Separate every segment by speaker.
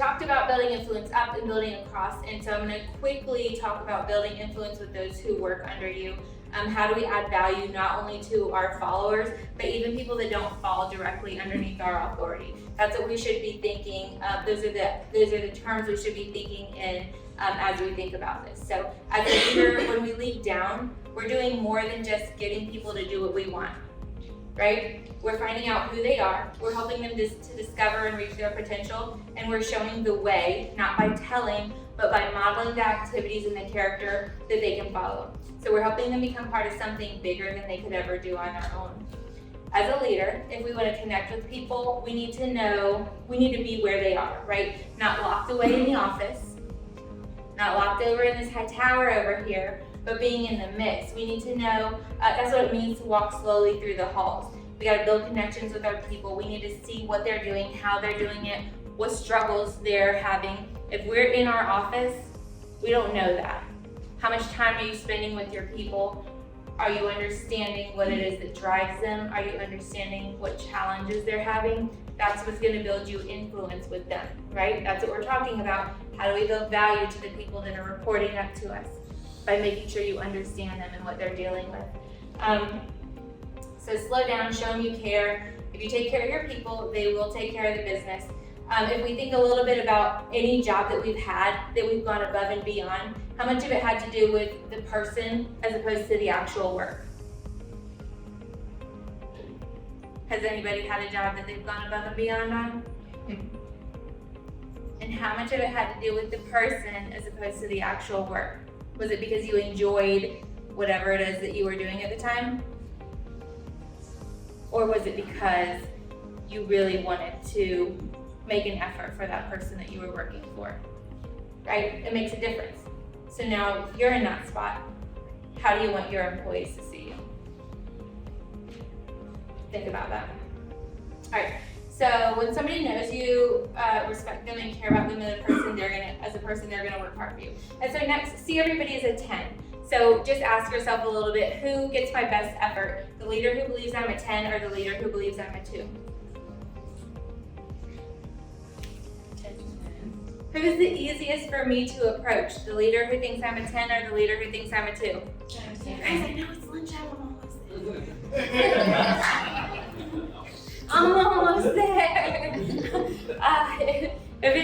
Speaker 1: talked about building influence up and building across, and so I'm going to quickly talk about building influence with those who work under you. How do we add value not only to our followers, but even people that don't fall directly underneath our authority? That's what we should be thinking. Those are the terms we should be thinking in as we think about this. So as a leader, when we lead down, we're doing more than just getting people to do what we want, right? We're finding out who they are, we're helping them to discover and reach their potential, and we're showing the way, not by telling, but by modeling the activities and the character that they can follow. So we're helping them become part of something bigger than they could ever do on their own. As a leader, if we want to connect with people, we need to be where they are, right? Not locked away in the office, not locked over in this high tower over here, but being in the mix. We need to know, that's what it means to walk slowly through the halls. We got to build connections with our people. We need to see what they're doing, how they're doing it, what struggles they're having. If we're in our office, we don't know that. How much time are you spending with your people? Are you understanding what it is that drives them? Are you understanding what challenges they're having? That's what's going to build you influence with them, right? That's what we're talking about. How do we build value to the people that are reporting up to us? By making sure you understand them and what they're dealing with. So slow down, show them you care. If you take care of your people, they will take care of the business. If we think a little bit about any job that we've had, that we've gone above and beyond, how much of it had to do with the person as opposed to the actual work? Has anybody had a job that they've gone above and beyond on? And how much of it had to do with the person as opposed to the actual work? Was it because you enjoyed whatever it is that you were doing at the time? Or was it because you really wanted to make an effort for that person that you were working for? Right? It makes a difference. So now you're in that spot. How do you want your employees to see you? Think about that. All right. So when somebody knows you, respect them and care about them as a person, they're gonna work hard for you. And so next, see everybody as a 10. So just ask yourself a little bit, who gets my best effort? The leader who believes I'm a 10 or the leader who believes I'm a 2? Who's the easiest for me to approach? The leader who thinks I'm a 10 or the leader who thinks I'm a 2? Guys, I know it's lunch hour, I'm almost there. If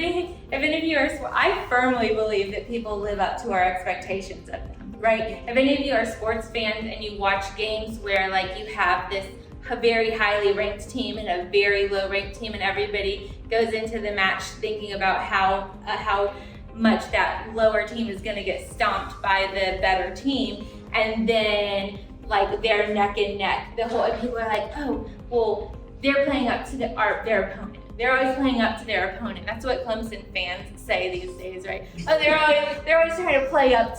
Speaker 1: any of you are, I firmly believe that people live up to our expectations of them, right? If any of you are sports fans and you watch games where like you have this very highly ranked team and a very low ranked team, and everybody goes into the match thinking about how much that lower team is going to get stomped by the better team, and then like they're neck and neck. And people are like, oh, well, they're playing up to their opponent. They're always playing up to their opponent. That's what Clemson fans say these days, right? Oh, they're always trying to play up,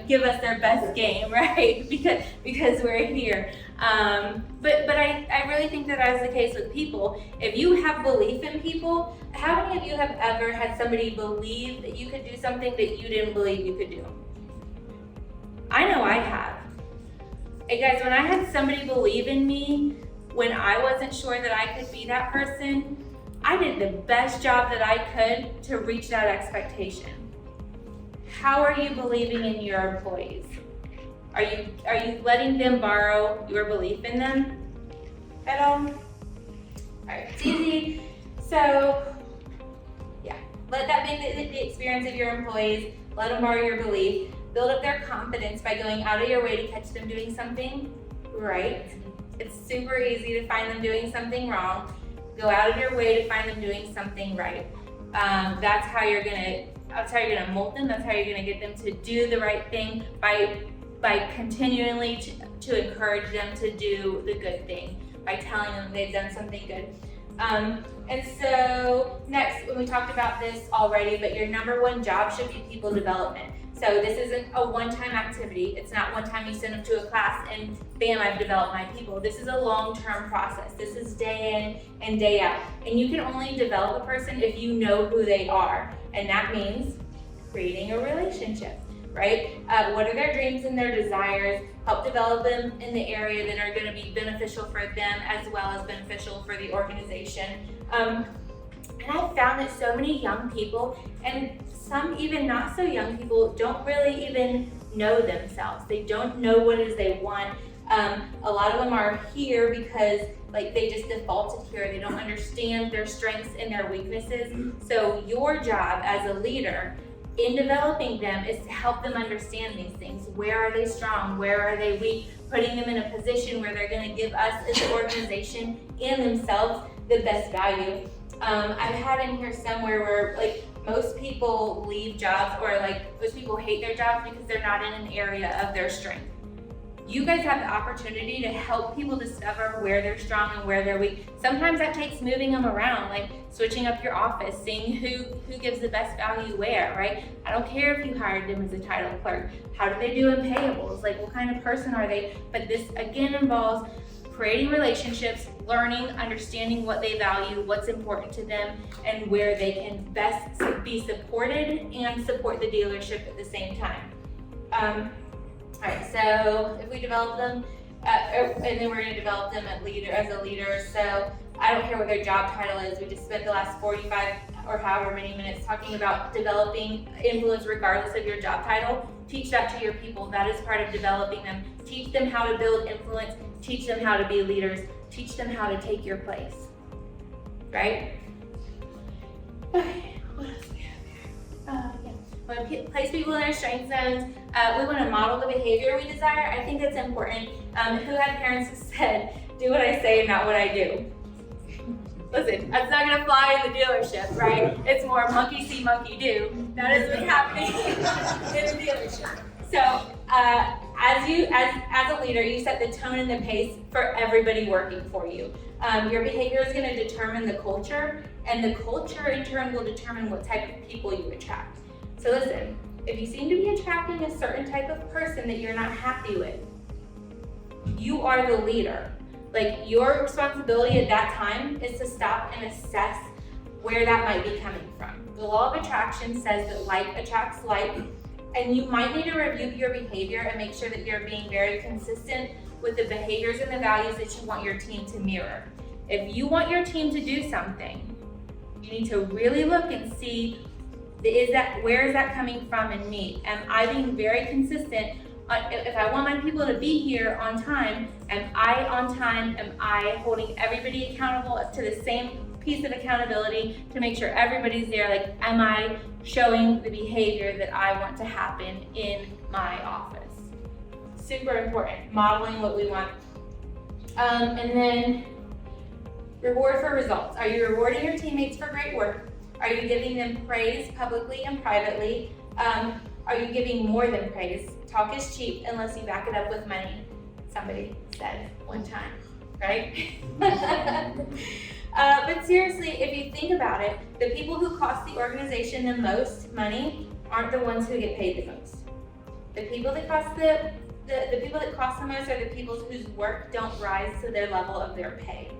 Speaker 1: give us their best game, right? Because we're here. But I really think that is the case with people. If you have belief in people, how many of you have ever had somebody believe that you could do something that you didn't believe you could do? I know I have. Hey guys, when I had somebody believe in me, when I wasn't sure that I could be that person, I did the best job that I could to reach that expectation. How are you believing in your employees? Are you letting them borrow your belief in them at all? All right, it's easy. So, yeah, let that be the experience of your employees. Let them borrow your belief. Build up their confidence by going out of your way to catch them doing something right. It's super easy to find them doing something wrong. Go out of your way to find them doing something right. That's how you're gonna mold them. That's how you're gonna get them to do the right thing by continually to encourage them to do the good thing, by telling them they've done something good. And so next, when we talked about this already, but your number one job should be people development. So this isn't a one-time activity. It's not one time you send them to a class and bam, I've developed my people. This is a long-term process. This is day in and day out. And you can only develop a person if you know who they are. And that means creating a relationship, right? What are their dreams and their desires? Help develop them in the area that are gonna be beneficial for them as well as beneficial for the organization. And I've found that so many young people, and some even not so young people, don't really even know themselves. They don't know what it is they want. A lot of them are here because like they just defaulted here. They don't understand their strengths and their weaknesses. So your job as a leader in developing them is to help them understand these things. Where are they strong? Where are they weak? Putting them in a position where they're going to give us as an organization and themselves the best value. I've had in here somewhere where like most people leave jobs, or like most people hate their jobs because they're not in an area of their strength. You guys have the opportunity to help people discover where they're strong and where they're weak. Sometimes that takes moving them around, like switching up your office, seeing who gives the best value where, right? I don't care if you hired them as a title clerk. How do they do in payables? Like what kind of person are they? But this again involves creating relationships, learning, understanding what they value, what's important to them, and where they can best be supported and support the dealership at the same time. All right, so if we develop them, and then we're going to develop them as a leader. So I don't care what their job title is. We just spent the last 45 or however many minutes talking about developing influence regardless of your job title. Teach that to your people. That is part of developing them. Teach them how to build influence. Teach them how to be leaders. Teach them how to take your place. Right? Okay, what else do we have here? We want to place people in their strength zones. We want to model the behavior we desire. I think that's important. Who had parents who said, do what I say and not what I do? Listen, that's not going to fly in the dealership, right? It's more monkey see, monkey do. That is what's happening in the dealership. So as a leader, you set the tone and the pace for everybody working for you. Your behavior is going to determine the culture, and the culture in turn will determine what type of people you attract. So listen, if you seem to be attracting a certain type of person that you're not happy with, you are the leader. Like your responsibility at that time is to stop and assess where that might be coming from. The law of attraction says that like attracts like, and you might need to review your behavior and make sure that you're being very consistent with the behaviors and the values that you want your team to mirror. If you want your team to do something, you need to really look and see, where is that coming from in me? Am I being very consistent? If I want my people to be here on time, am I on time? Am I holding everybody accountable to the same piece of accountability to make sure everybody's there? Like, am I showing the behavior that I want to happen in my office? Super important, modeling what we want. And then reward for results. Are you rewarding your teammates for great work? Are you giving them praise publicly and privately? Are you giving more than praise? Talk is cheap unless you back it up with money. Somebody said one time, right? But seriously, if you think about it, the people who cost the organization the most money aren't the ones who get paid the most. The people that cost the people that cost the most are the people whose work don't rise to their level of their pay.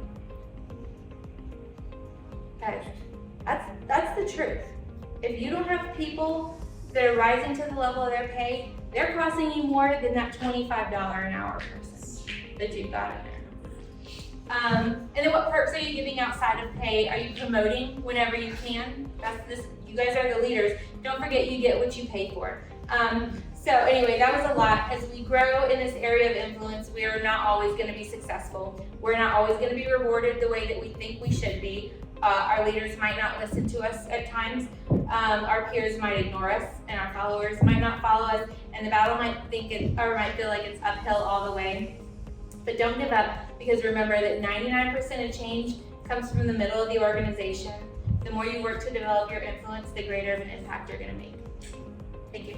Speaker 1: Guys, that's the truth. If you don't have people that are rising to the level of their pay, they're costing you more than that $25 an hour person that you've got in there. And then what perks are you giving outside of pay? Are you promoting whenever you can? You guys are the leaders. Don't forget you get what you pay for. So anyway, that was a lot. As we grow in this area of influence, we are not always going to be successful. We're not always going to be rewarded the way that we think we should be. Our leaders might not listen to us at times. Our peers might ignore us, and our followers might not follow us, and the battle might feel like it's uphill all the way. But don't give up, because remember that 99% of change comes from the middle of the organization. The more you work to develop your influence, the greater of an impact you're going to make. Thank you.